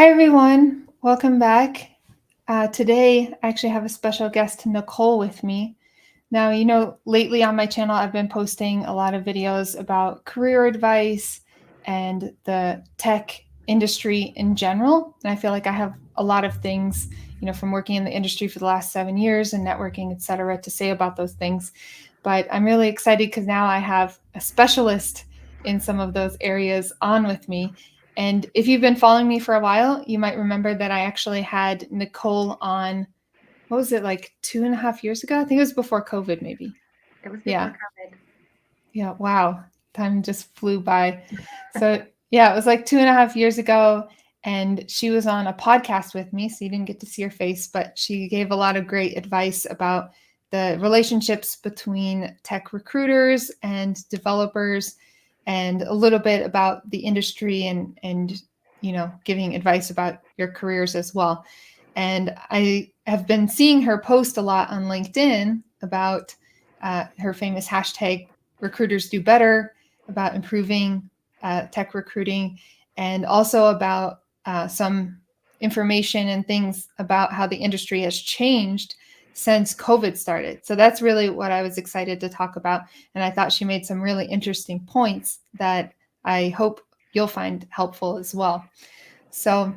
Hi, everyone. Welcome back. Today, I actually have a special guest, Nicole, with me. Now, lately on my channel, I've been posting a lot of videos about career advice and the tech industry in general. And I feel like I have a lot of things, from working in the industry for the last 7 years and networking, et cetera, to say about those things. But I'm really excited because now I have a specialist in some of those areas on with me. And if you've been following me for a while, you might remember that I actually had Nicole on, what was it, like 2.5 years ago? I think it was before COVID, maybe. It was before Yeah. COVID. Yeah. Wow. Time just flew by. So, yeah, it was like 2.5 years ago. And she was on a podcast with me. So you didn't get to see her face, but she gave a lot of great advice about the relationships between tech recruiters and developers, and a little bit about the industry and giving advice about your careers as well. And I have been seeing her post a lot on LinkedIn about her famous hashtag recruiters do better, about improving tech recruiting, and also about some information and things about how the industry has changed since COVID started. So that's really what I was excited to talk about. And I thought she made some really interesting points that I hope you'll find helpful as well. So,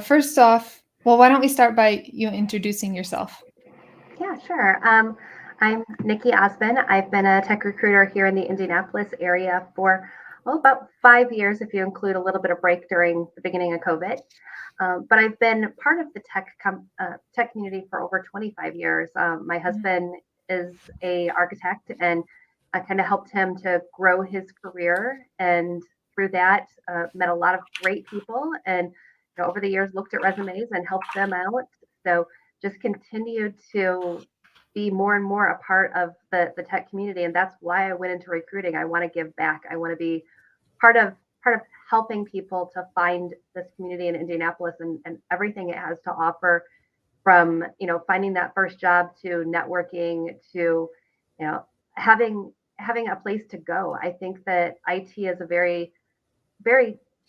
first off, well, why don't we start by you introducing yourself? Yeah, sure. I'm Nicole Osbun. I've been a tech recruiter here in the Indianapolis area for about 5 years, if you include a little bit of break during the beginning of COVID. But I've been part of the tech community for over 25 years. My husband is a architect, and I kind of helped him to grow his career, and through that, met a lot of great people, and over the years looked at resumes and helped them out. So just continue to be more and more a part of the tech community, and that's why I went into recruiting. I want to give back. I want to be part of part of helping people to find this community in Indianapolis, and everything it has to offer, from finding that first job to networking to you know having a place to go. I think that IT is a very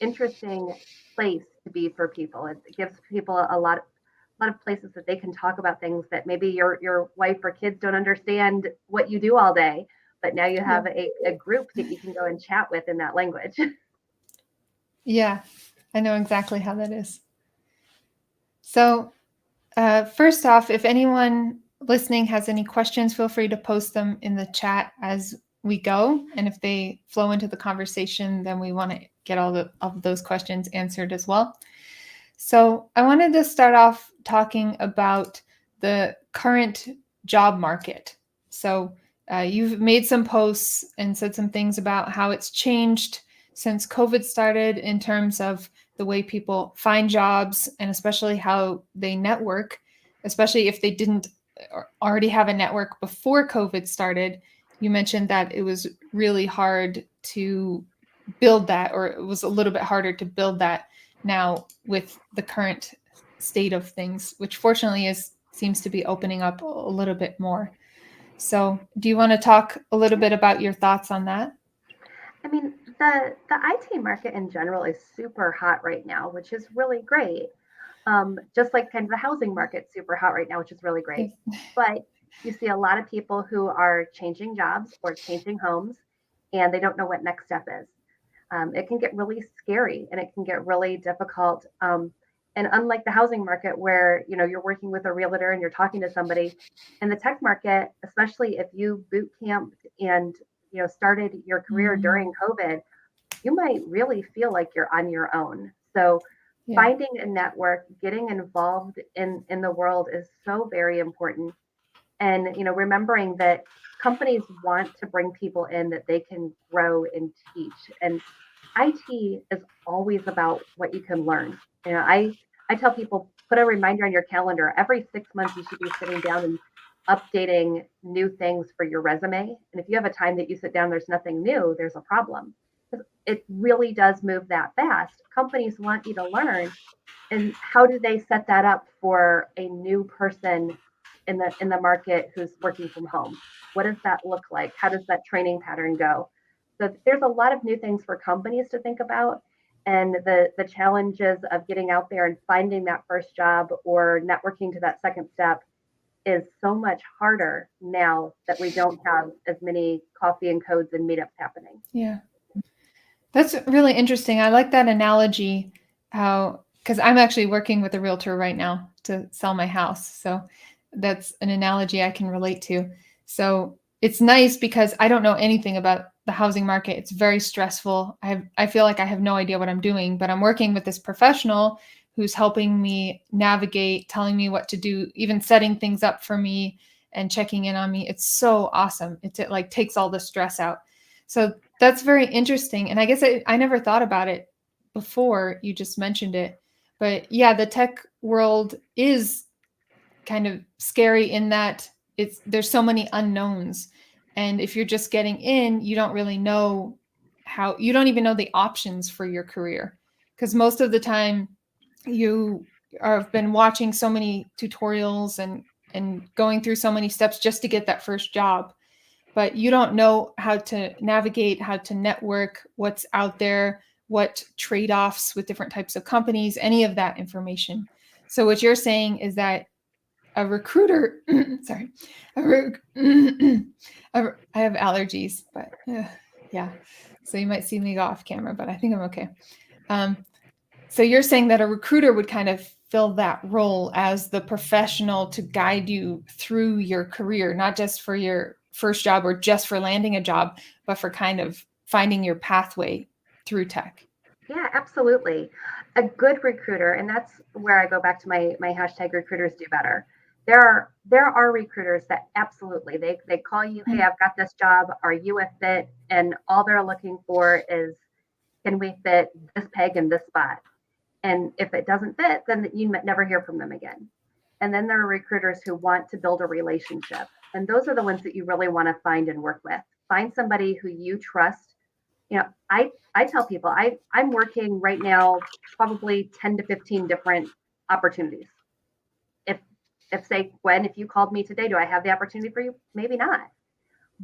interesting place to be for people. It gives people a lot of places that they can talk about things that maybe your wife or kids don't understand what you do all day, but now you Yeah. have a group that you can go and chat with in that language. Yeah, I know exactly how that is. So, first off, if anyone listening has any questions, feel free to post them in the chat as we go. And if they flow into the conversation, then we want to get all of those questions answered as well. So, I wanted to start off talking about the current job market. So, you've made some posts and said some things about how it's changed since COVID started in terms of the way people find jobs, and especially how they network, especially if they didn't already have a network before COVID started. You mentioned that it was really hard to build that, or it was a little bit harder to build that now with the current state of things, which fortunately seems to be opening up a little bit more. So, do you want to talk a little bit about your thoughts on that? I mean, the IT market in general is super hot right now, which is really great. Just like kind of the housing market, super hot right now, which is really great. Yes. But you see a lot of people who are changing jobs or changing homes, and they don't know what next step is. It can get really scary, and it can get really difficult. And unlike the housing market, where you're working with a realtor and you're talking to somebody, in the tech market, especially if you boot camped and started your career Mm, during COVID, you might really feel like you're on your own. So yeah. finding a network, getting involved in the world is so very important. And remembering that companies want to bring people in that they can grow and teach. And IT is always about what you can learn. I tell people, put a reminder on your calendar. Every 6 months you should be sitting down and updating new things for your resume. And if you have a time that you sit down, there's nothing new, there's a problem. It really does move that fast. Companies want you to learn. And how do they set that up for a new person in the market who's working from home? What does that look like? How does that training pattern go? So there's a lot of new things for companies to think about. and the challenges of getting out there and finding that first job or networking to that second step is so much harder now that we don't have as many coffee and codes and meetups happening. Yeah. That's really interesting. I like that analogy, how, because I'm actually working with a realtor right now to sell my house. So that's an analogy I can relate to. So it's nice because I don't know anything about the housing market. It's very stressful. I feel like I have no idea what I'm doing, but I'm working with this professional who's helping me navigate, telling me what to do, even setting things up for me and checking in on me. It's so awesome. It like takes all the stress out. So that's very interesting. And I guess I never thought about it before you just mentioned it. But yeah, the tech world is kind of scary in that there's so many unknowns. And if you're just getting in, you don't really know you don't even know the options for your career. Because most of the time you have been watching so many tutorials and going through so many steps just to get that first job, but you don't know how to navigate, how to network, what's out there, what trade-offs with different types of companies, any of that information. So what you're saying is that a recruiter, sorry, I have allergies, but yeah. So you might see me go off camera, but I think I'm okay. So you're saying that a recruiter would kind of fill that role as the professional to guide you through your career, not just for your first job or just for landing a job, but for kind of finding your pathway through tech. Yeah, absolutely. A good recruiter, and that's where I go back to my hashtag recruiters do better. There are recruiters that absolutely they call you, hey, I've got this job, are you a fit? And all they're looking for is, can we fit this peg in this spot? And if it doesn't fit, then you never hear from them again. And then there are recruiters who want to build a relationship. And those are the ones that you really want to find and work with. Find somebody who you trust. I tell people I'm working right now probably 10 to 15 different opportunities. If say, Gwen, if you called me today, do I have the opportunity for you? Maybe not.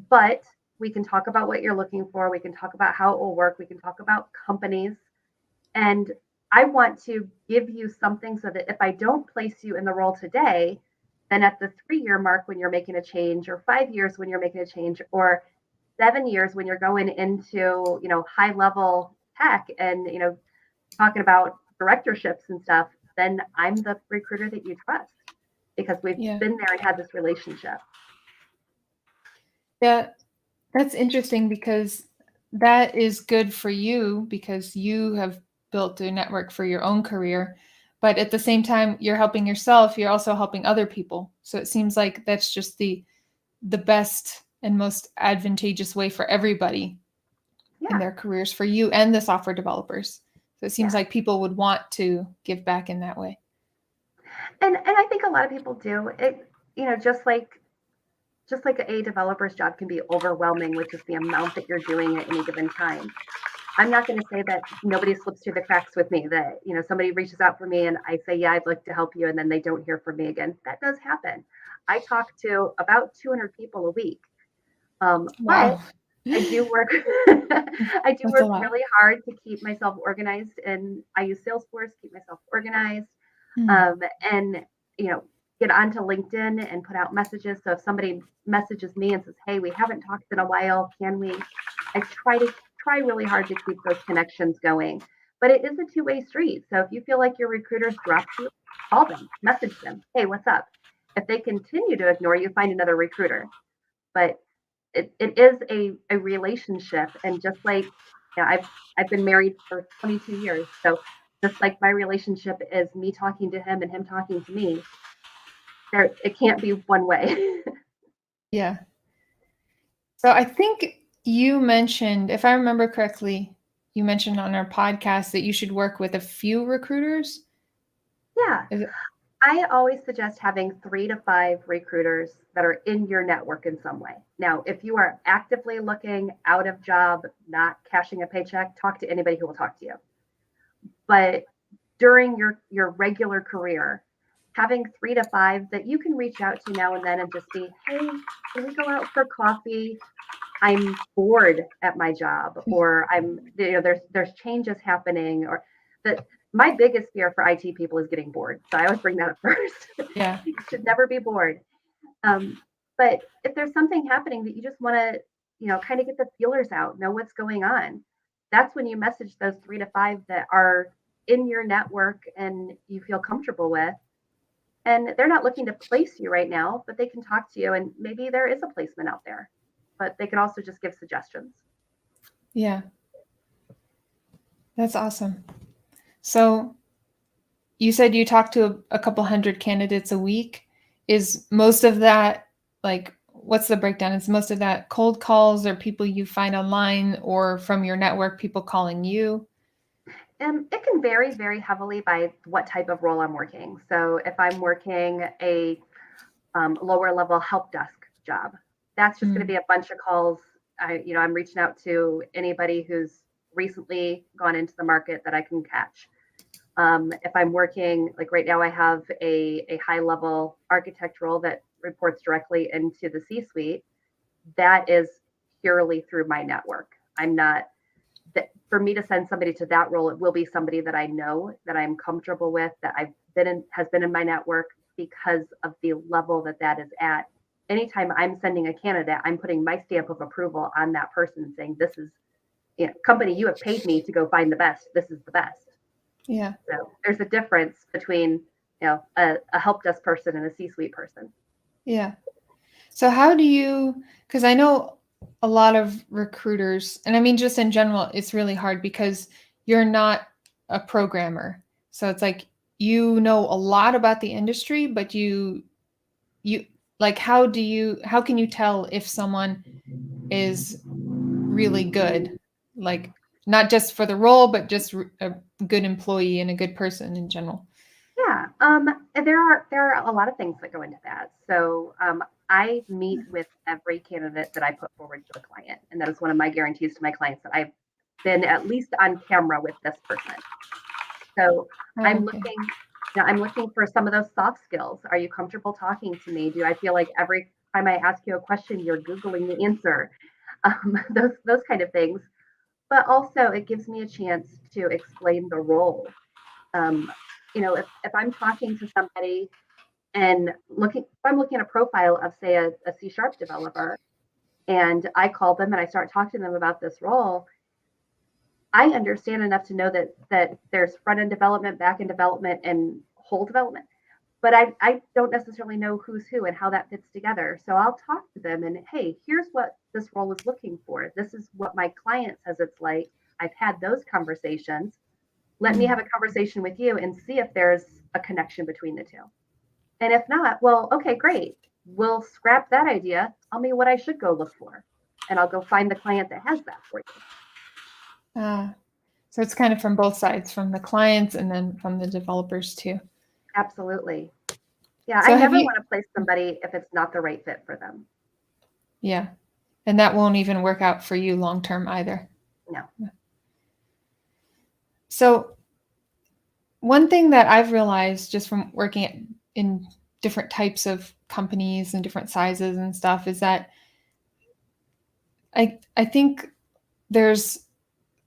But we can talk about what you're looking for. We can talk about how it will work. We can talk about companies. And I want to give you something so that if I don't place you in the role today, then at the 3-year mark when you're making a change, or 5 years when you're making a change, or 7 years when you're going into, high level tech and, talking about directorships and stuff, then I'm the recruiter that you trust because we've been there and had this relationship. Yeah, that's interesting because that is good for you because you have built a network for your own career. But at the same time, you're helping yourself, you're also helping other people. So it seems like that's just the best and most advantageous way for everybody in their careers, for you and the software developers. So it seems like people would want to give back in that way. And I think a lot of people do it, just like a developer's job can be overwhelming with just the amount that you're doing at any given time. I'm not going to say that nobody slips through the cracks with me, that, somebody reaches out for me and I say, yeah, I'd like to help you. And then they don't hear from me again. That does happen. I talk to about 200 people a week. Wow. But I do work, really hard to keep myself organized. And I use Salesforce, keep myself organized, and, get onto LinkedIn and put out messages. So if somebody messages me and says, hey, we haven't talked in a while, can we? I try really hard to keep those connections going. But it is a two-way street. So if you feel like your recruiters dropped you, call them, message them. Hey, what's up? If they continue to ignore you, find another recruiter. But it is a relationship. And just like, I've been married for 22 years. So just like my relationship is me talking to him and him talking to me, it can't be one way. Yeah. So I think you mentioned, if I remember correctly, you mentioned on our podcast that you should work with a few recruiters. Yeah. I always suggest having 3 to 5 recruiters that are in your network in some way. Now, if you are actively looking, out of job, not cashing a paycheck, talk to anybody who will talk to you. But during your regular career, having 3 to 5 that you can reach out to now and then and just be, hey, can we go out for coffee? I'm bored at my job, or there's changes happening, or that my biggest fear for IT people is getting bored. So I always bring that up first. Yeah. You should never be bored. But if there's something happening that you just want to, kind of get the feelers out, know what's going on, that's when you message those 3 to 5 that are in your network and you feel comfortable with. And they're not looking to place you right now, but they can talk to you, and maybe there is a placement out there, but they can also just give suggestions. Yeah. That's awesome. So you said you talk to a couple hundred candidates a week. Is most of that, like, what's the breakdown? Is most of that cold calls or people you find online or from your network, people calling you? It can vary very heavily by what type of role I'm working. So if I'm working a lower level help desk job, that's just going to be a bunch of calls. I'm reaching out to anybody who's recently gone into the market that I can catch. If I'm working, like right now, I have a high level architect role that reports directly into the C suite. That is purely through my network. I'm not, that for me to send somebody to that role, it will be somebody that I know, that I'm comfortable with, that has been in my network, because of the level that is at. Anytime I'm sending a candidate, I'm putting my stamp of approval on that person, saying, this is, company, you have paid me to go find the best. This is the best. Yeah. So there's a difference between, a help desk person and a C-suite person. Yeah. So how do you, because I know a lot of recruiters, and I mean, just in general, it's really hard because you're not a programmer. So it's like you know a lot about the industry, but you like, how can you tell if someone is really good? Like, not just for the role, but just a good employee and a good person in general. Yeah, there are a lot of things that go into that. So I meet with every candidate that I put forward to a client, and that is one of my guarantees to my clients, that I've been at least on camera with this person. So Oh, I'm okay. looking, I'm looking for some of those soft skills. Are you comfortable talking to me? Do I feel like every time I ask you a question, you're Googling the answer? Those kind of things. But also, it gives me a chance to explain the role. Um, if I'm talking to somebody and if I'm looking at a profile of, say, a C# developer, and I call them and I start talking to them about this role, I understand enough to know that there's front end development, back end development, and whole development. But I don't necessarily know who's who and how that fits together. So I'll talk to them and, hey, here's what this role is looking for. This is what my client says it's like. I've had those conversations. Let me have a conversation with you and see if there's a connection between the two. And if not, well, okay, great. We'll scrap that idea. Tell me what I should go look for, and I'll go find the client that has that for you. So it's kind of from both sides, from the clients and then from the developers too. Absolutely. Yeah, So I have never you, want to place somebody if it's not the right fit for them. yeah, and that won't even work out for you long term either. No. So one thing that I've realized just from working in different types of companies and different sizes and stuff is that I think there's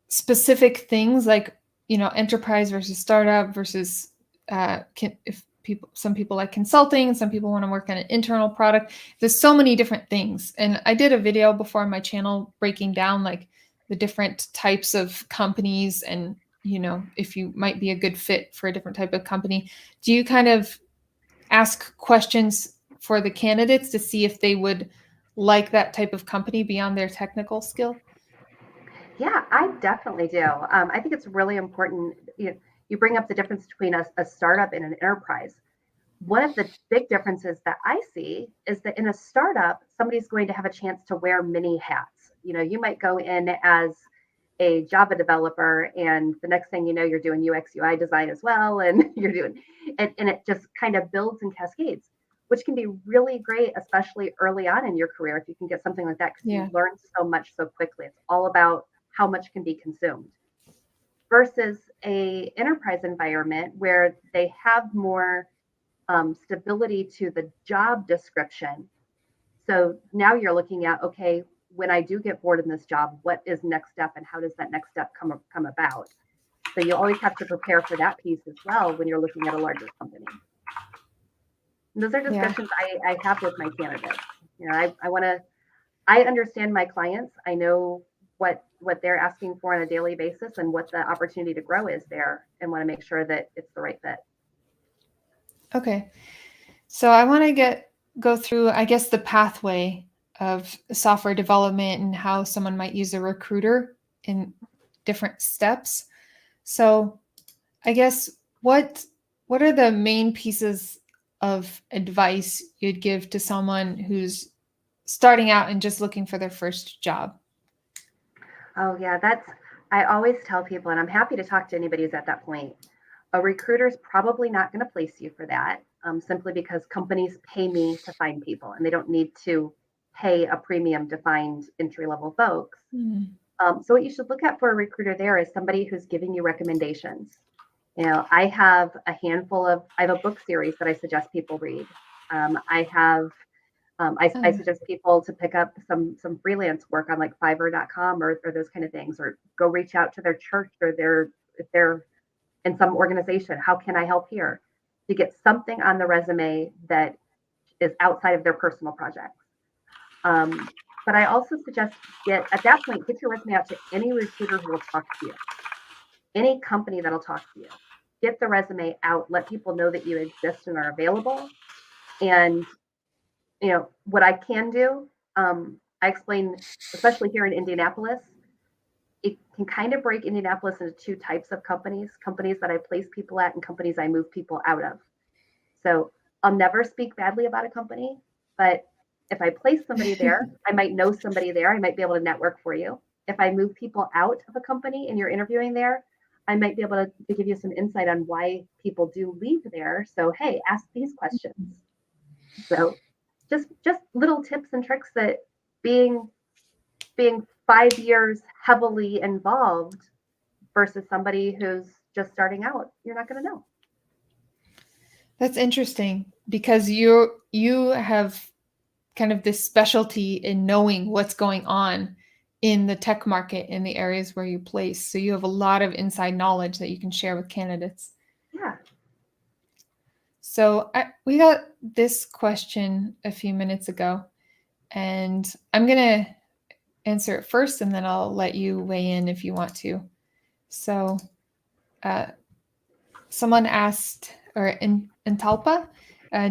specific things like, enterprise versus startup versus some people like consulting, some people want to work on an internal product. There's so many different things, and I did a video before on my channel breaking down like the different types of companies, and if you might be a good fit for a different type of company. Do you kind of ask questions for the candidates to see if they would like that type of company beyond their technical skill? Yeah, I definitely do. I think it's really important. You bring up the difference between a startup and an enterprise. One of the big differences that I see is that in a startup, somebody's going to have a chance to wear many hats. You might go in as a Java developer, and the next thing you know, you're doing UX UI design as well, and and it just kind of builds and cascades, which can be really great, especially early on in your career, if you can get something like that, because Yeah. you learn so much so quickly. It's all about how much can be consumed, versus a enterprise environment where they have more stability to the job description. So now you're looking at, okay, when I do get bored in this job, what is next step and how does that next step come about? So you always have to prepare for that piece as well when you're looking at a larger company. And those are Yeah. discussions I have with my candidates. You know, I understand my clients. I know what they're asking for on a daily basis and what the opportunity to grow is there, and want to make sure that it's the right fit. Okay. So I want to go through, I guess, the pathway of software development and how someone might use a recruiter in different steps. So I guess what are the main pieces of advice you'd give to someone who's starting out and just looking for their first job? Oh yeah, I always tell people, and I'm happy to talk to anybody who's at that point. A recruiter's probably not going to place you for that, simply because companies pay me to find people, and they don't need to pay a premium to find entry level folks. Hmm. So what you should look at for a recruiter there is somebody who's giving you recommendations. You know, I have a book series that I suggest people read. I have I Oh, suggest people to pick up some freelance work on like Fiverr.com or those kind of things, or go reach out to their church or if they're in some organization. How can I help here? To get something on the resume that is outside of their personal projects. Um, but I also suggest at that point, get your resume out to any recruiter who will talk to you, any company that'll talk to you. Get the resume out, let people know that you exist and are available. And you know what I can do. I explain, especially here in Indianapolis, it can kind of break Indianapolis into two types of companies that I place people at and companies I move people out of. So I'll never speak badly about a company, but if I place somebody there, I might know somebody there. I might be able to network for you. If I move people out of a company and you're interviewing there, I might be able to give you some insight on why people do leave there. So, hey, ask these questions. So just little tips and tricks that being being 5 years heavily involved versus somebody who's just starting out, you're not going to know. that's interesting because you have kind of this specialty in knowing what's going on in the tech market in the areas where you place. So you have a lot of inside knowledge that you can share with candidates. Yeah. So we got this question a few minutes ago, and I'm going to answer it first, and then I'll let you weigh in if you want to. So uh, someone asked, or in Talpa,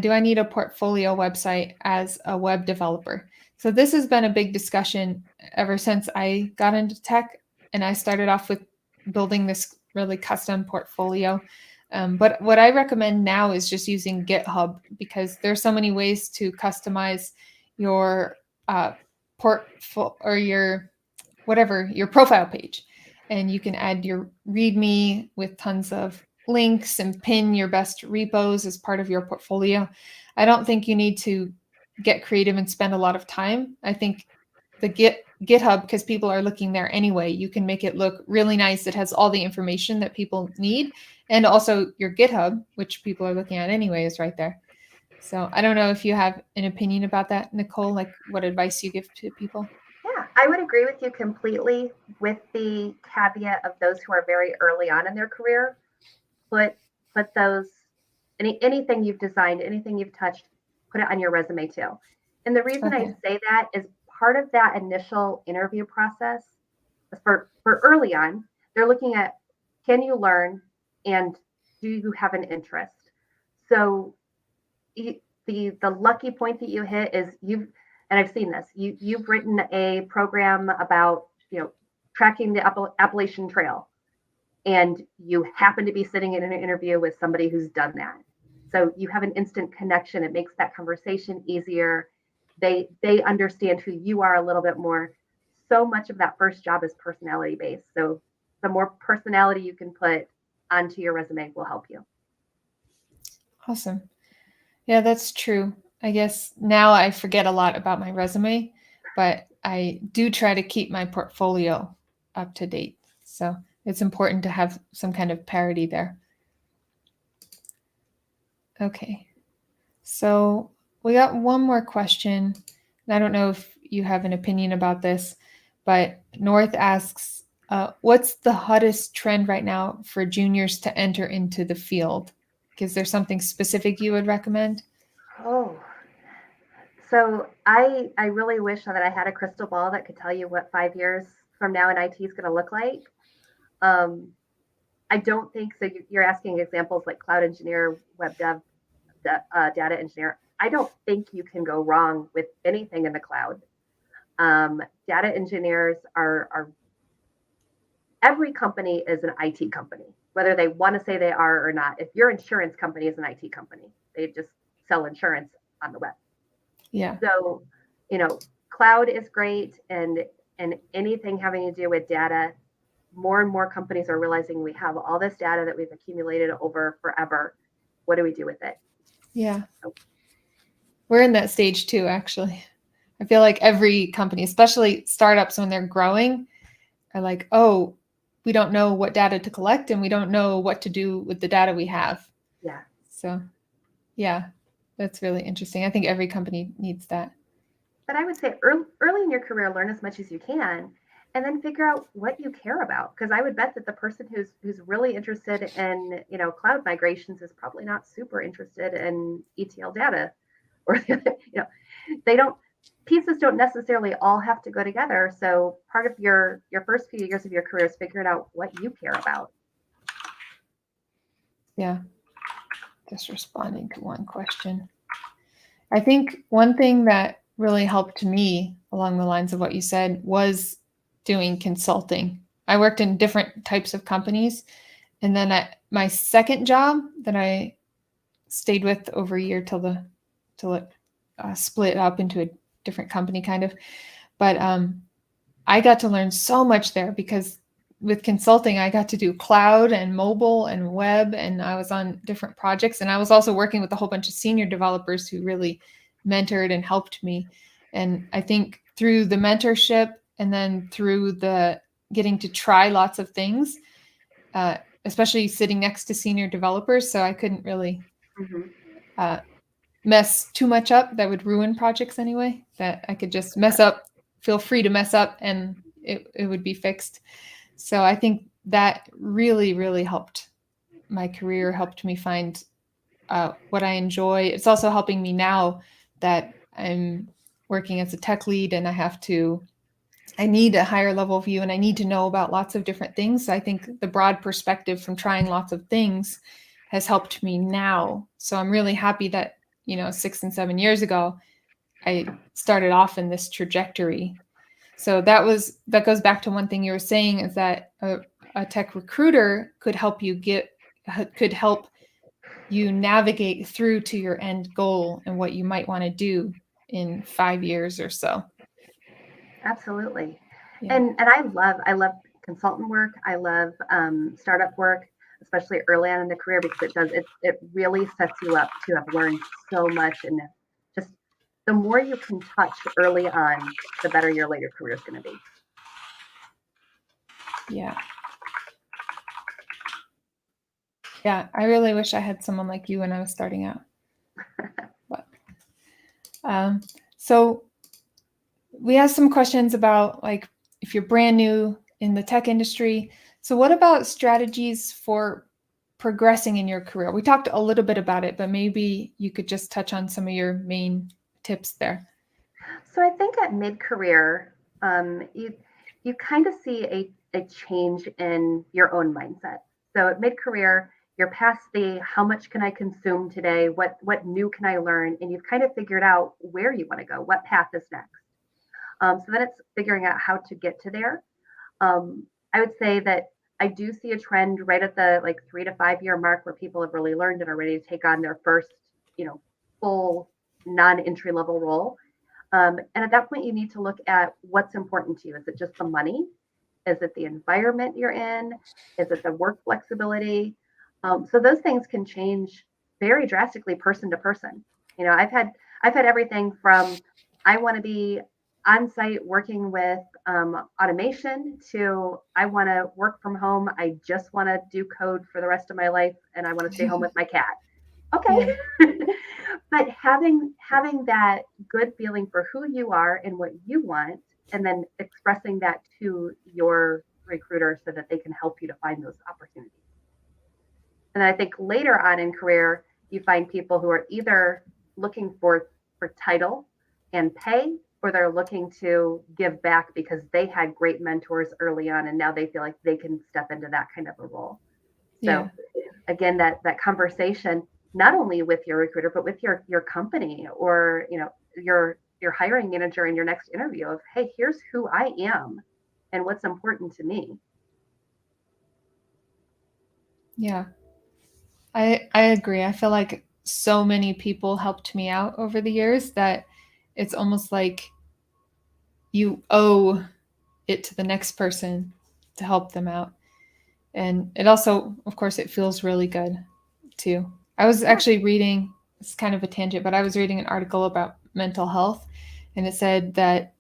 do I need a portfolio website as a web developer? So this has been a big discussion ever since I got into tech, and I started off with building this really custom portfolio. But what I recommend now is just using GitHub because there's so many ways to customize your portfolio or your whatever your profile page, and you can add your README with tons of links and pin your best repos as part of your portfolio. I don't think you need to get creative and spend a lot of time. I think the GitHub, because people are looking there anyway, you can make it look really nice. It has all the information that people need. And also your GitHub, which people are looking at anyway, is right there. So I don't know if you have an opinion about that, Nicole, like what advice you give to people. Yeah, I would agree with you completely, with the caveat of those who are very early on in their career. Put put those anything you've designed, anything you've touched, put it on your resume too. And the reason I Okay. say that is part of that initial interview process for early on, they're looking at, can you learn and do you have an interest? So the lucky point that you hit is and I've seen this, you've written a program about, tracking the Appalachian Trail, and you happen to be sitting in an interview with somebody who's done that. So you have an instant connection. It makes that conversation easier. They understand who you are a little bit more. So much of that first job is personality based. So the more personality you can put onto your resume will help you. Awesome. Yeah, that's true. I guess now I forget a lot about my resume, but I do try to keep my portfolio up to date. So it's important to have some kind of parity there. Okay. So we got one more question. I don't know if you have an opinion about this, but North asks, what's the hottest trend right now for juniors to enter into the field? Is there something specific you would recommend? Oh, so I really wish that I had a crystal ball that could tell you what 5 years from now in IT is going to look like. Um, I don't think so. You're asking examples like cloud engineer, web dev, data engineer. I don't think you can go wrong with anything in the cloud. Data engineers are every company is an IT company, whether they want to say they are or not. If your insurance company is an IT company, they just sell insurance on the web. Yeah. So, cloud is great, and anything having to do with data, more and more companies are realizing we have all this data that we've accumulated over forever. What do we do with it? Yeah. So, We're in that stage too, actually. I feel like every company, especially startups when they're growing, are like, oh, we don't know what data to collect and we don't know what to do with the data we have. yeah. So, yeah, that's really interesting. I think every company needs that. But I would say early in your career, learn as much as you can, and then figure out what you care about. Because I would bet that the person who's really interested in cloud migrations is probably not super interested in ETL data, or they don't pieces don't necessarily all have to go together. So part of your first few years of your career is figuring out what you care about. Yeah, just responding to one question. I think one thing that really helped me along the lines of what you said was doing consulting. I worked in different types of companies. And then my second job that I stayed with over a year till it split up into a different company kind of. But I got to learn so much there because with consulting, I got to do cloud and mobile and web, and I was on different projects. And I was also working with a whole bunch of senior developers who really mentored and helped me. And I think through the mentorship and then through the getting to try lots of things, especially sitting next to senior developers, so I couldn't really uh, mess too much up that would ruin projects anyway, that I could just mess up, feel free to mess up, and it would be fixed. So I think that really, really helped my career, helped me find what I enjoy. It's also helping me now that I'm working as a tech lead and I need a higher level view and I need to know about lots of different things. So I think the broad perspective from trying lots of things has helped me now. So I'm really happy that, 6 and 7 years ago, I started off in this trajectory. So that goes back to one thing you were saying, is that a tech recruiter could help you navigate through to your end goal and what you might want to do in 5 years or so. Absolutely. Yeah. And I love consultant work. I love startup work, especially early on in the career, because it really sets you up to have learned so much. And just the more you can touch early on, the better your later career is going to be. Yeah. Yeah, I really wish I had someone like you when I was starting out. But, so we have some questions about, like, if you're brand new in the tech industry. So what about strategies for progressing in your career? We talked a little bit about it, but maybe you could just touch on some of your main tips there. So I think at mid-career, you kind of see a change in your own mindset. So at mid-career, you're past the how much can I consume today, what new can I learn, and you've kind of figured out where you want to go, what path is next. So then it's figuring out how to get to there. I would say that I do see a trend right at the 3 to 5 year mark where people have really learned and are ready to take on their first, full non-entry level role. And at that point, you need to look at what's important to you. Is it just the money? Is it the environment you're in? Is it the work flexibility? So those things can change very drastically person to person. I've had everything from I want to be on site working with automation to I want to work from home. I just want to do code for the rest of my life and I want to stay home with my cat. Okay. Yeah. But having that good feeling for who you are and what you want, and then expressing that to your recruiter so that they can help you to find those opportunities. And then I think later on in career, you find people who are either looking for title and pay, or they're looking to give back because they had great mentors early on and now they feel like they can step into that kind of a role. Yeah. So again, that conversation, not only with your recruiter, but with your company, or your hiring manager in your next interview of, hey, here's who I am and what's important to me. Yeah. I agree. I feel like so many people helped me out over the years that it's almost like you owe it to the next person to help them out. And it also, of course, it feels really good too. I was Yeah. actually reading, it's kind of a tangent, but I was reading an article about mental health, and it said that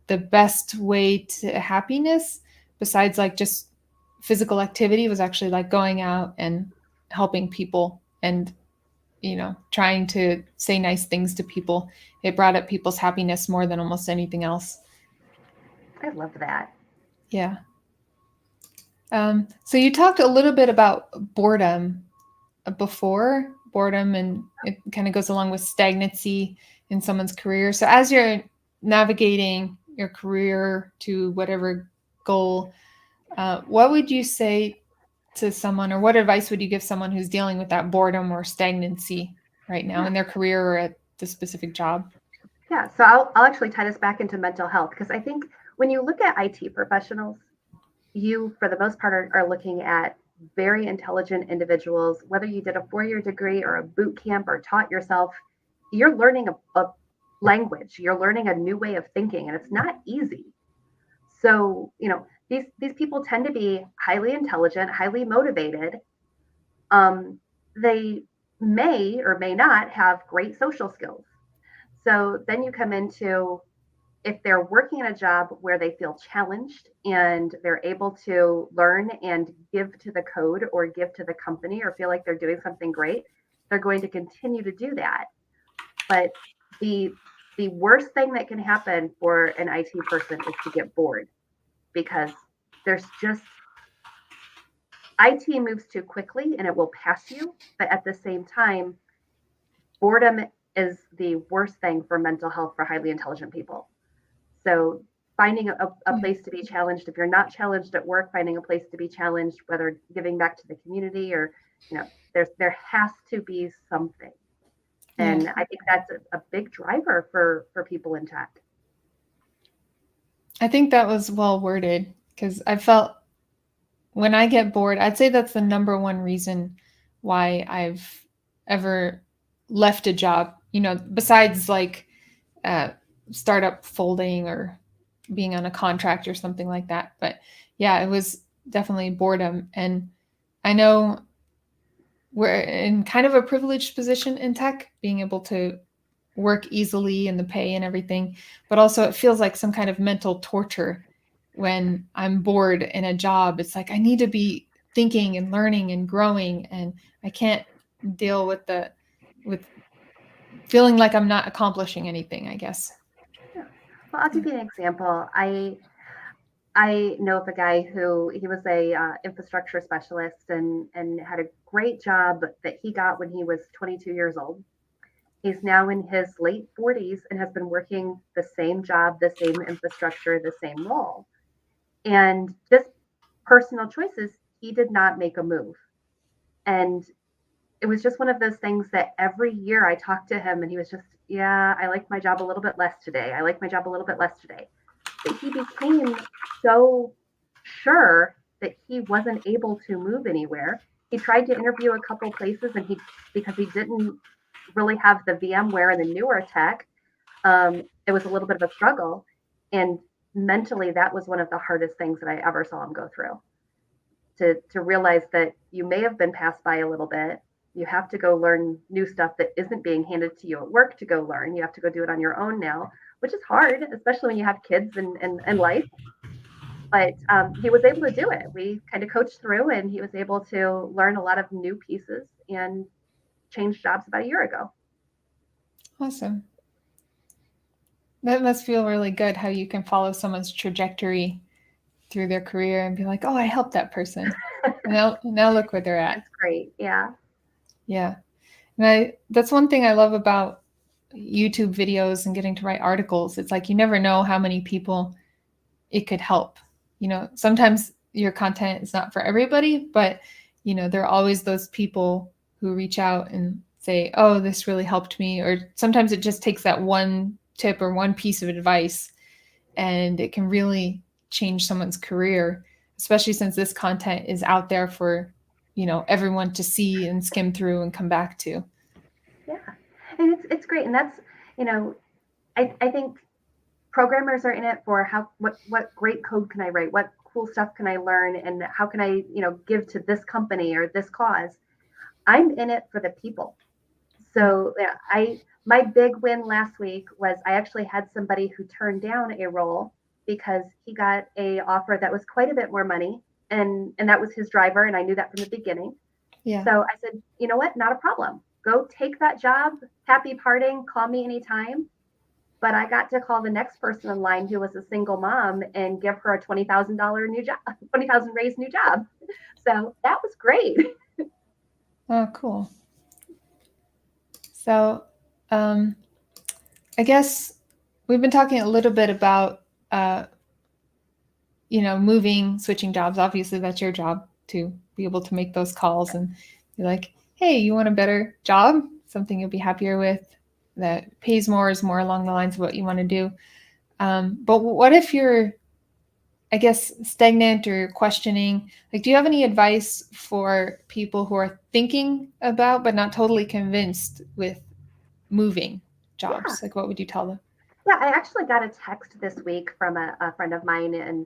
the best way to happiness, besides like just physical activity, was actually like going out and helping people and, trying to say nice things to people. It brought up people's happiness more than almost anything else. I love that. Yeah. So you talked a little bit about boredom before, boredom, and it kind of goes along with stagnancy in someone's career. So as you're navigating your career to whatever goal, what would you say to someone, or what advice would you give someone who's dealing with that boredom or stagnancy right now Yeah. in their career or at the specific job? Yeah. So I'll actually tie this back into mental health, because I think when you look at IT professionals, you, for the most part, are looking at very intelligent individuals. Whether you did a 4-year degree or a boot camp or taught yourself, you're learning a language, you're learning a new way of thinking, and it's not easy. So, these people tend to be highly intelligent, highly motivated. They may or may not have great social skills. So then you come into, if they're working in a job where they feel challenged and they're able to learn and give to the code or give to the company or feel like they're doing something great, they're going to continue to do that. But the the worst thing that can happen for an IT person is to get bored, because there's just, IT moves too quickly and it will pass you, but at the same time, boredom is the worst thing for mental health for highly intelligent people. So finding a Yeah. place to be challenged, if you're not challenged at work, finding a place to be challenged, whether giving back to the community or, there has to be something. Yeah. And I think that's a big driver for people in tech. I think that was well worded because I felt when I get bored, I'd say that's the number one reason why I've ever left a job, besides like uh, startup folding or being on a contract or something like that. But yeah, it was definitely boredom. And I know we're in kind of a privileged position in tech, being able to work easily and the pay and everything, but also it feels like some kind of mental torture when I'm bored in a job. It's like I need to be thinking and learning and growing, and I can't deal with the with feeling like I'm not accomplishing anything, I guess. Yeah. Well, I'll Yeah. give you an example. I know of a guy who, he was a infrastructure specialist and had a great job that he got when he was 22 years old. He's now in his late 40s and has been working the same job, the same infrastructure, the same role. And just personal choices, he did not make a move. And it was just one of those things that every year I talked to him and he was just, yeah, I like my job a little bit less today. I like my job a little bit less today. But he became so sure that he wasn't able to move anywhere. He tried to interview a couple places, and because he didn't really have the VMware and the newer tech, it was a little bit of a struggle. And mentally, that was one of the hardest things that I ever saw him go through. To realize that you may have been passed by a little bit. You have to go learn new stuff that isn't being handed to you at work to go learn. You have to go do it on your own now, which is hard, especially when you have kids and life. But he was able to do it. We kind of coached through, and he was able to learn a lot of new pieces. And changed jobs about a year ago. Awesome. That must feel really good how you can follow someone's trajectory through their career and be like, oh, I helped that person. Now look where they're at. That's great. Yeah. Yeah. And that's one thing I love about YouTube videos and getting to write articles. It's like you never know how many people it could help. Sometimes your content is not for everybody, but there are always those people who reach out and say, oh, this really helped me. Or sometimes it just takes that one tip or one piece of advice and it can really change someone's career, especially since this content is out there for everyone to see and skim through and come back to. Yeah, and it's great, and that's I think programmers are in it for what great code can I write, what cool stuff can I learn, and how can I give to this company or this cause. I'm in it for the people. So yeah, my big win last week was I actually had somebody who turned down a role because he got a offer that was quite a bit more money, and that was his driver, and I knew that from the beginning. Yeah. So I said, you know what, not a problem. Go take that job. Happy parting. Call me anytime. But I got to call the next person in line who was a single mom and give her a $20,000 new job, 20,000 raise new job. So that was great. Oh, cool. So, I guess we've been talking a little bit about, moving, switching jobs. Obviously, that's your job to be able to make those calls and be like, hey, you want a better job? Something you'll be happier with that pays more, is more along the lines of what you want to do. But what if you're, I guess, stagnant or questioning? Like, do you have any advice for people who are thinking about but not totally convinced with moving jobs? Yeah. Like, what would you tell them? Yeah, I actually got a text this week from a friend of mine, and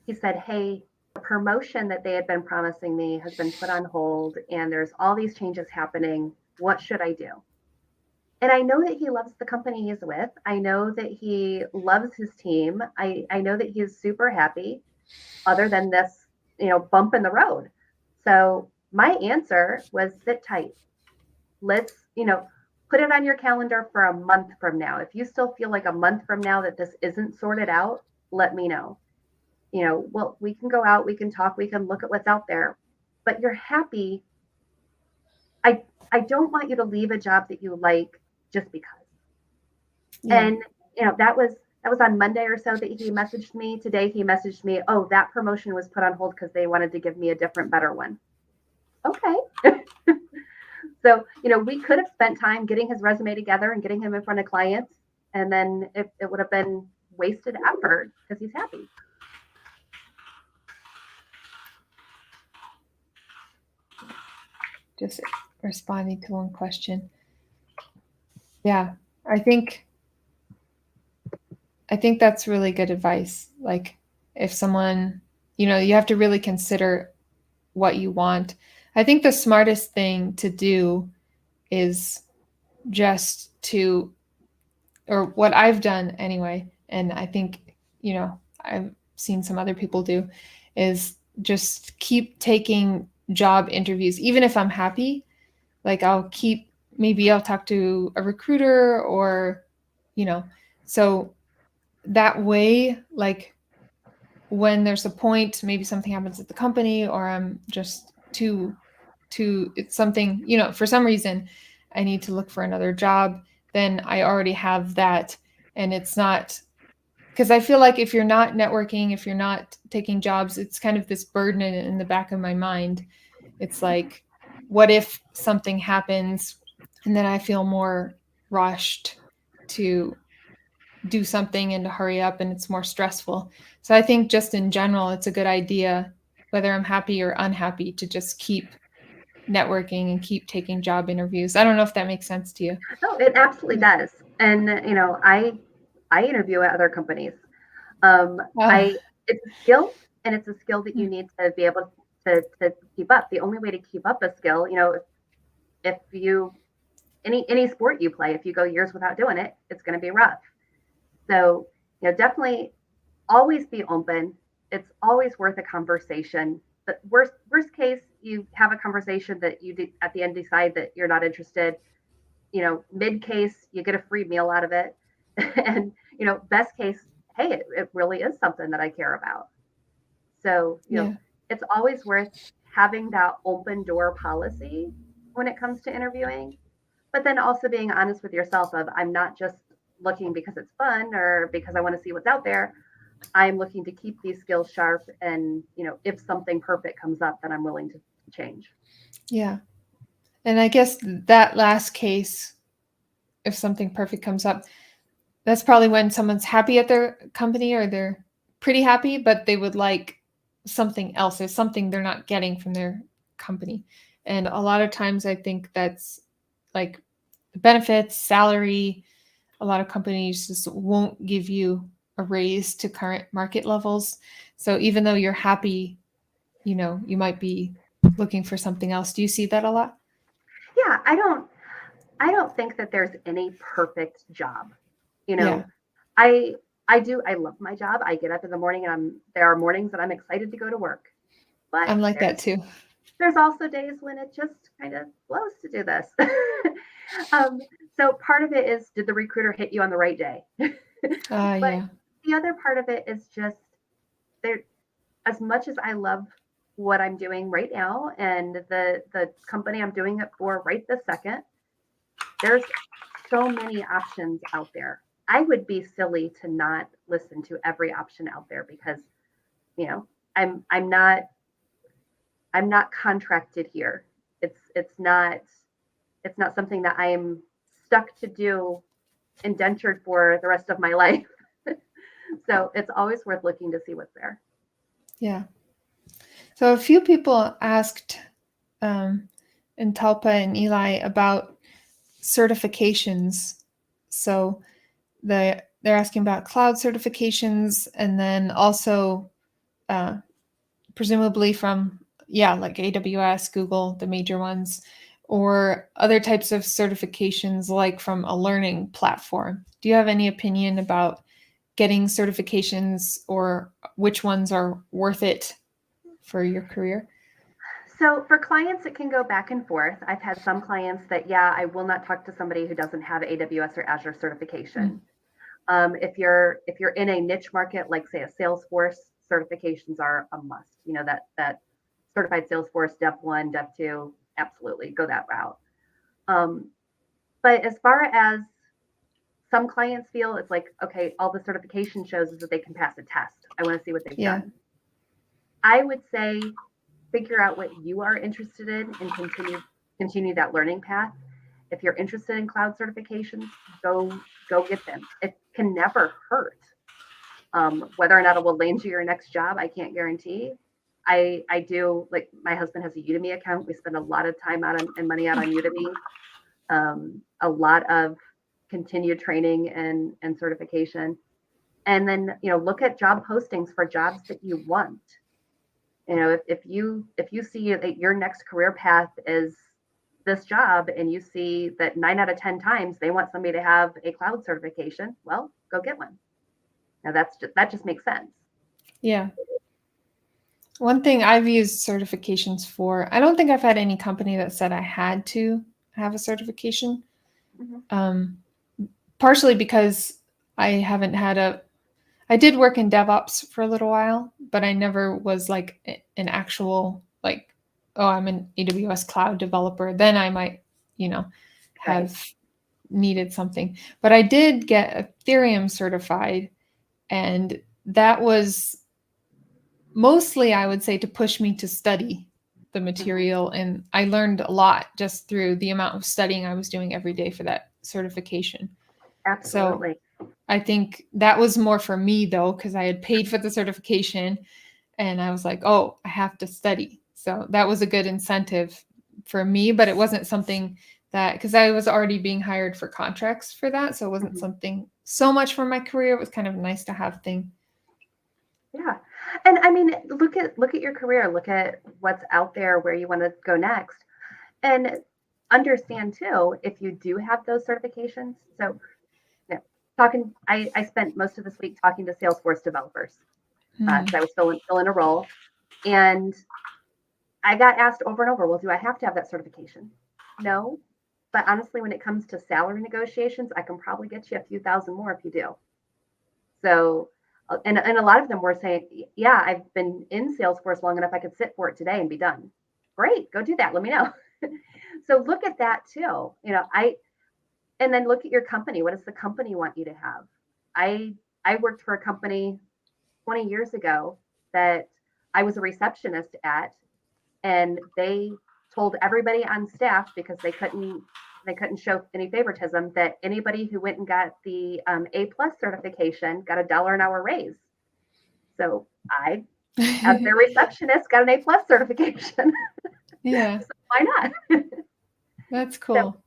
he said, hey, the promotion that they had been promising me has been put on hold, and there's all these changes happening. What should I do? And I know that he loves the company he's with. I know that he loves his team. I know that he's super happy, other than this, bump in the road. So my answer was sit tight. Let's, put it on your calendar for a month from now. If you still feel like a month from now that this isn't sorted out, let me know. Well, we can go out, we can talk, we can look at what's out there, but you're happy. I don't want you to leave a job that you like just because. Yeah. And that was on Monday or so that he messaged me. Today he messaged me, oh, that promotion was put on hold because they wanted to give me a different, better one. Okay. So, we could have spent time getting his resume together and getting him in front of clients, and then it would have been wasted effort because he's happy. Just responding to one question. Yeah, I think that's really good advice. Like, if someone, you have to really consider what you want. I think the smartest thing to do is just to, or what I've done anyway, and I think, I've seen some other people do, is just keep taking job interviews, even if I'm happy. Like, maybe I'll talk to a recruiter or, so that way, like, when there's a point, maybe something happens at the company or I'm just it's something, for some reason I need to look for another job, then I already have that. And it's not, because I feel like if you're not networking, if you're not taking jobs, it's kind of this burden in the back of my mind. It's like, what if something happens and then I feel more rushed to do something and to hurry up and it's more stressful. So I think just in general, it's a good idea, whether I'm happy or unhappy, to just keep networking and keep taking job interviews. I don't know if that makes sense to you. No, it absolutely does. And, I interview at other companies. It's a skill, and it's a skill that you need to be able to keep up. The only way to keep up a skill, if you, any sport you play, if you go years without doing it, it's going to be rough. So, definitely always be open. It's always worth a conversation. the worst case, you have a conversation that at the end decide that you're not interested. Mid case, you get a free meal out of it. And, best case, hey, it really is something that I care about. So, Yeah. it's always worth having that open door policy when it comes to interviewing, but then also being honest with yourself of I'm not just looking because it's fun or because I want to see what's out there. I'm looking to keep these skills sharp, and if something perfect comes up, then I'm willing to change. Yeah. And I guess that last case, if something perfect comes up, that's probably when someone's happy at their company or they're pretty happy, but they would like something else. There's something they're not getting from their company. And a lot of times I think that's like benefits, salary. A lot of companies just won't give you a raise to current market levels. So even though you're happy, you might be looking for something else. Do you see that a lot? Yeah, I don't think that there's any perfect job. You Yeah, know, I love my job. I get up in the morning and there are mornings that I'm excited to go to work. But I'm like that too. there's also days when it just kind of blows to do this. um, so part of it is, did the recruiter hit you on the right day? But Yeah, the other part of it is just there. As much as I love what I'm doing right now and the company I'm doing it for right this second, there's so many options out there. I would be silly to not listen to every option out there because, you know, I'm I'm not I'm not contracted here. It's not something that I'm stuck to do indentured for the rest of my life. So it's always worth looking to see what's there. yeah. So a few people asked um, in Talpa and Eli about certifications. So they're asking about cloud certifications, and then also uh, presumably from like AWS, Google, the major ones, or other types of certifications like from a learning platform. Do you have any opinion about getting certifications or which ones are worth it for your career? So for clients, it can go back and forth. I've had some clients that, yeah, I will not talk to somebody who doesn't have AWS or Azure certification. Mm, If you're in a niche market, like say a Salesforce, certifications are a must. That certified Salesforce Dev 1, Dev 2, absolutely go that route. Um, but as far as some clients feel, it's like, okay, all the certification shows is that they can pass a test. I want to see what they've yeah, done. I would say figure out what you are interested in and continue that learning path. If you're interested in cloud certifications, go get them. It can never hurt. Whether or not it will land you your next job, I can't guarantee. I do, like, my husband has a Udemy account. We spend a lot of time out and money out on Udemy. A lot of continued training and certification. And then, look at job postings for jobs that you want. If you see that your next career path is this job and you see that 9 out of 10 times they want somebody to have a cloud certification, well, go get one. Now that just makes sense. yeah. One thing I've used certifications for, I don't think I've had any company that said I had to have a certification. Mm-hmm. Um, Partially because I haven't had I did work in DevOps for a little while, but I never was like an actual like, oh, I'm an AWS cloud developer. Then I might, Right. have needed something. But I did get Ethereum certified, and that was mostly, I would say, to push me to study the Mm-hmm. material. And I learned a lot just through the amount of studying I was doing every day for that certification. So Absolutely. I think that was more for me though, because I had paid for the certification and I was like, oh, I have to study. So that was a good incentive for me, but it wasn't something that, because I was already being hired for contracts for that. So it wasn't Mm-hmm. something so much for my career. It was kind of a nice to have thing. Yeah. And I mean, look at your career, look at what's out there where you want to go next. And understand too, if you do have those certifications. So, I spent most of this week talking to Salesforce developers Hmm. because I was still in a role. And I got asked over and over, well, do I have to have that certification? No. But honestly, when it comes to salary negotiations, I can probably get you a few thousand more if you do. So, and a lot of them were saying, yeah, I've been in Salesforce long enough, I could sit for it today and be done. Great, go do that. Let me know. So look at that too. And then look at your company. What does the company want you to have? I worked for a company 20 years ago that I was a receptionist at, and they told everybody on staff, because they couldn't show any favoritism, that anybody who went and got the A+ certification got $1 an hour raise. So I, as their receptionist, got an A+ certification. Yeah, So why not? that's So, cool.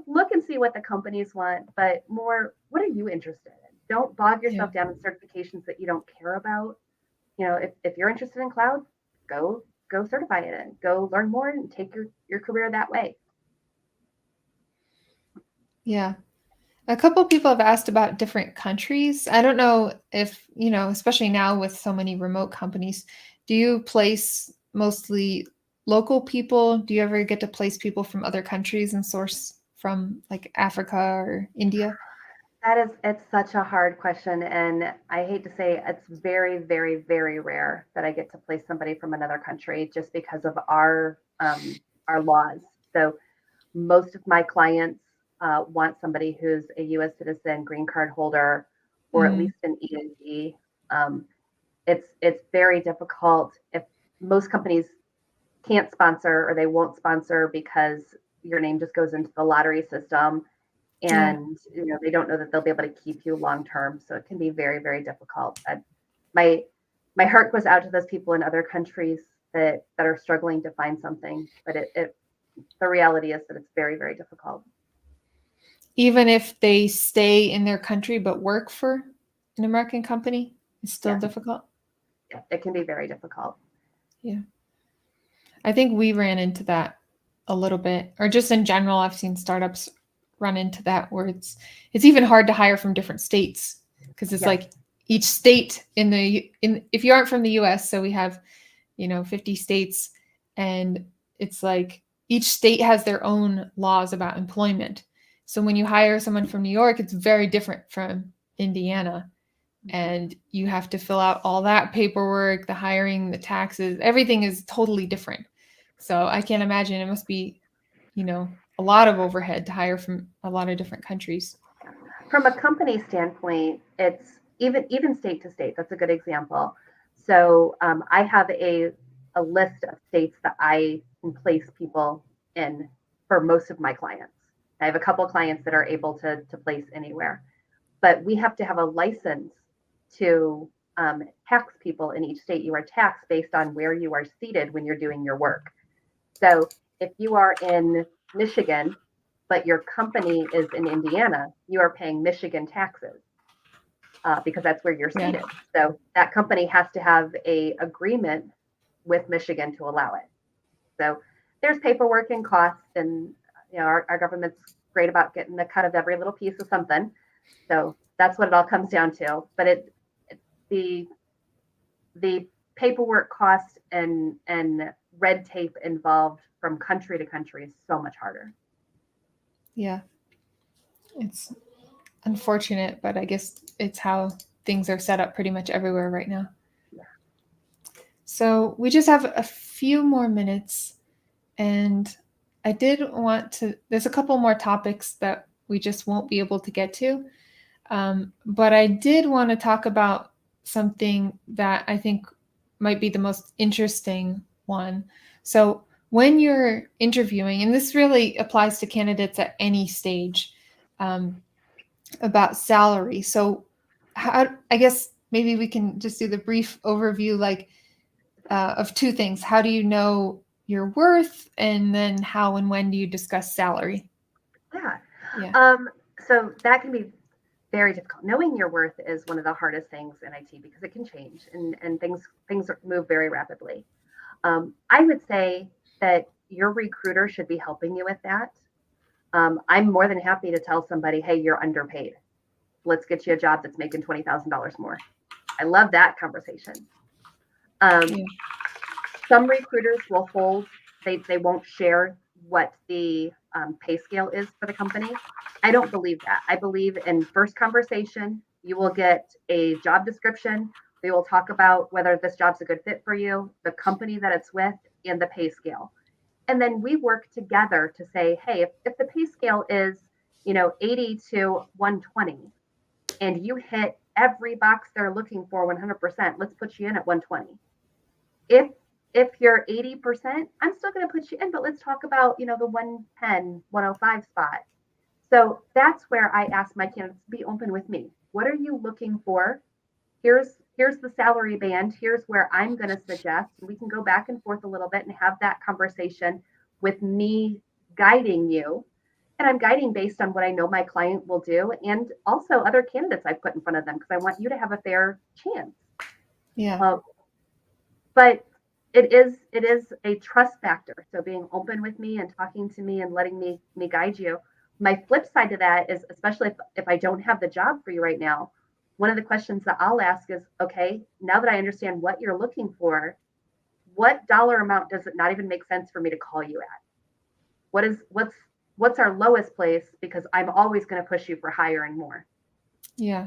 look and see what the companies want, but more, what are you interested in? Don't bog Yeah. yourself down in certifications that you don't care about. If you're interested in cloud, go certify it and go learn more and take your career that way. Yeah. A couple people have asked about different countries. I don't know if, especially now with so many remote companies, do you place mostly local people? Do you ever get to place people from other countries and source from like Africa or India? It's such a hard question. And I hate to say it's very, very, very rare that I get to place somebody from another country just because of our laws. So most of my clients want somebody who's a U.S. citizen, green card holder, or at Mm, least an EAD. Um, it's very difficult if most companies can't sponsor, or they won't sponsor because your name just goes into the lottery system, yeah. and they don't know that they'll be able to keep you long term. So it can be very, very difficult. My my heart goes out to those people in other countries that are struggling to find something, but the reality is that it's very, very difficult. Even if they stay in their country but work for an American company, it's still Yeah, difficult. yeah, it can be very difficult. Yeah. I think we ran into that a little bit, or just in general, I've seen startups run into that where it's even hard to hire from different states because it's Yes. like each state in if you aren't from the US, so we have 50 states, and it's like each state has their own laws about employment. So when you hire someone from New York, it's very different from Indiana, Mhm. and you have to fill out all that paperwork, the hiring, the taxes, everything is totally different. So I can't imagine it must be, a lot of overhead to hire from a lot of different countries. From a company standpoint, it's even state to state. That's a good example. So I have a list of states that I can place people in for most of my clients. I have a couple clients that are able to place anywhere, but we have to have a license to tax people in each state. You are taxed based on where you are seated when you're doing your work. So if you are in Michigan, but your company is in Indiana, you are paying Michigan taxes because that's where you're Yeah. seated. So that company has to have a agreement with Michigan to allow it. So there's paperwork and costs, and our government's great about getting the cut of every little piece of something. So that's what it all comes down to. But the the paperwork cost and red tape involved from country to country is so much harder. Yeah. It's unfortunate, but I guess it's how things are set up pretty much everywhere right now. Yeah. So we just have a few more minutes, and I did want to, there's a couple more topics that we just won't be able to get to. But I did want to talk about something that I think might be the most interesting one. So, when you're interviewing, and this really applies to candidates at any stage, um, about salary. So, I guess maybe we can just do the brief overview, like of two things. How do you know your worth, and then how and when do you discuss salary? Yeah. Yeah, Um, so that can be very difficult. Knowing your worth is one of the hardest things in IT because it can change, and things move very rapidly. I would say that your recruiter should be helping you with that. I'm more than happy to tell somebody, hey, you're underpaid. Let's get you a job that's making $20,000 more. I love that conversation. Um, yeah, Some recruiters will hold, they won't share what the pay scale is for the company. I don't believe that. I believe in first conversation, you will get a job description. They will talk about whether this job's a good fit for you, the company that it's with, and the pay scale. And then we work together to say, hey, if the pay scale is, 80 to 120, and you hit every box they're looking for 100%, let's put you in at 120. If you're 80%, I'm still going to put you in, but let's talk about, the 110, 105 spot. So that's where I ask my candidates to be open with me. What are you looking for? Here's the salary band. Here's where I'm going to suggest. We can go back and forth a little bit and have that conversation with me guiding you. And I'm guiding based on what I know my client will do and also other candidates I've put in front of them because I want you to have a fair chance. Yeah. But it is a trust factor. So being open with me and talking to me and letting me guide you. My flip side to that is, especially if I don't have the job for you right now, one of the questions that I'll ask is, okay, now that I understand what you're looking for, what dollar amount does it not even make sense for me to call you at? What's our lowest place? Because I'm always going to push you for higher and more. Yeah.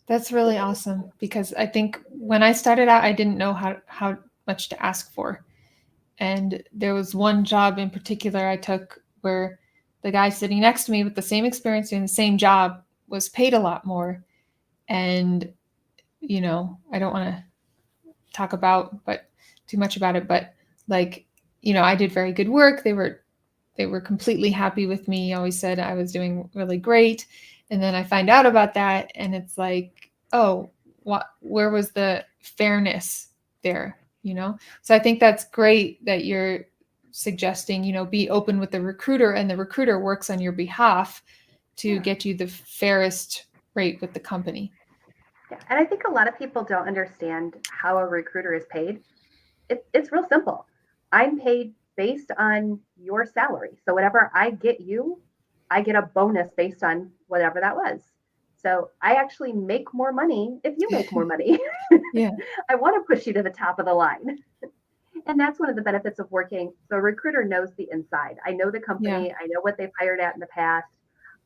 That's really awesome because I think when I started out, I didn't know how much to ask for. And there was one job in particular I took where the guy sitting next to me with the same experience doing the same job was paid a lot more. And, I don't want to talk about but too much about it, but like, I did very good work. They were completely happy with me, always said I was doing really great. And then I find out about that and it's like, oh, where was the fairness there? So I think that's great that you're suggesting, be open with the recruiter and the recruiter works on your behalf to get you the fairest rate with the company. Yeah. And I think a lot of people don't understand how a recruiter is paid. It's real simple. I'm paid based on your salary. So whatever I get you, I get a bonus based on whatever that was. So I actually make more money if you make more money. Yeah. I want to push you to the top of the line. And that's one of the benefits of working. So a recruiter knows the inside. I know the company. I know what they've hired at in the past.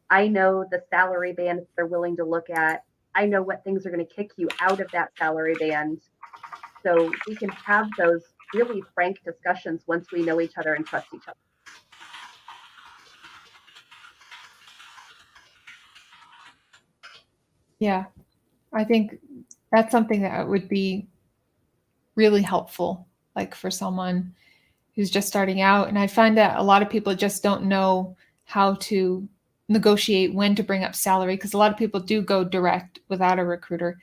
I know the salary band they're willing to look at. I know what things are going to kick you out of that salary band. So we can have those really frank discussions once we know each other and trust each other. Yeah. I think that's something that would be really helpful, like for someone who's just starting out. And I find that a lot of people just don't know how to negotiate when to bring up salary because a lot of people do go direct without a recruiter.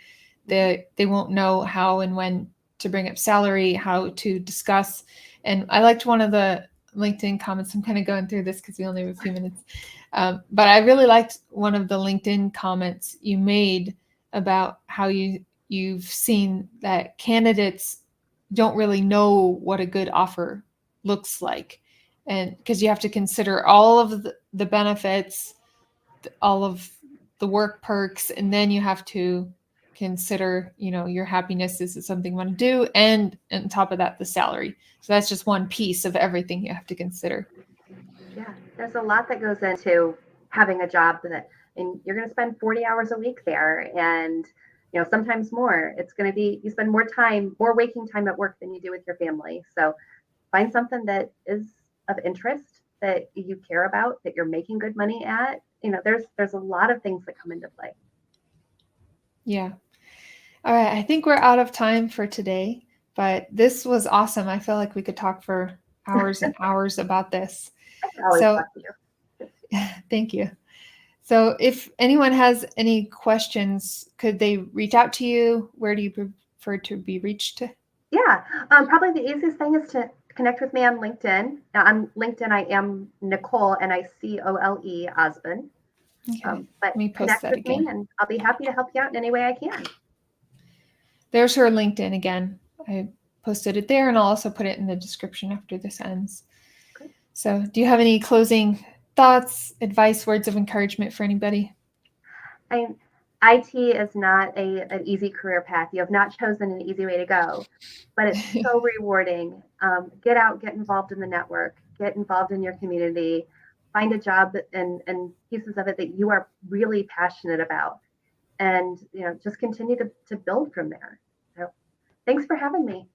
They won't know how and when to bring up salary, how to discuss. And I liked one of the LinkedIn comments. I'm kind of going through this because we only have a few minutes. But I really liked one of the LinkedIn comments you made about how you've seen that candidates don't really know what a good offer looks like. And because you have to consider all of the benefits, all of the work perks, and then you have to consider, your happiness. Is it something you want to do? And on top of that, the salary. So that's just one piece of everything you have to consider. Yeah, there's a lot that goes into having a job and you're going to spend 40 hours a week there. And, sometimes more. It's going to be, you spend more waking time at work than you do with your family. So find something that is of interest that you care about, that you're making good money at. There's a lot of things that come into play. Yeah. All right. I think we're out of time for today, but this was awesome. I feel like we could talk for hours and hours about this. I can always So talk to you. thank you. So if anyone has any questions, could they reach out to you? Where do you prefer to be reached to? Yeah, probably the easiest thing is to connect with me on LinkedIn. Now, on LinkedIn, I am Nicole, Nicole Osbun. Okay. But Let me post connect that with again. me, and I'll be happy to help you out in any way I can. There's her LinkedIn again. I posted it there, and I'll also put it in the description after this ends. Great. So do you have any closing thoughts, advice, words of encouragement for anybody? I IT is not an easy career path. You have not chosen an easy way to go, but it's so rewarding. Get out, get involved in the network, get involved in your community, find a job and pieces of it that you are really passionate about, and just continue to build from there. So, thanks for having me.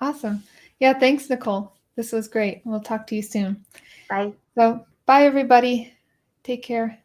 Awesome. Yeah, thanks, Nicole. This was great. We'll talk to you soon. Bye. So, bye, everybody. Take care.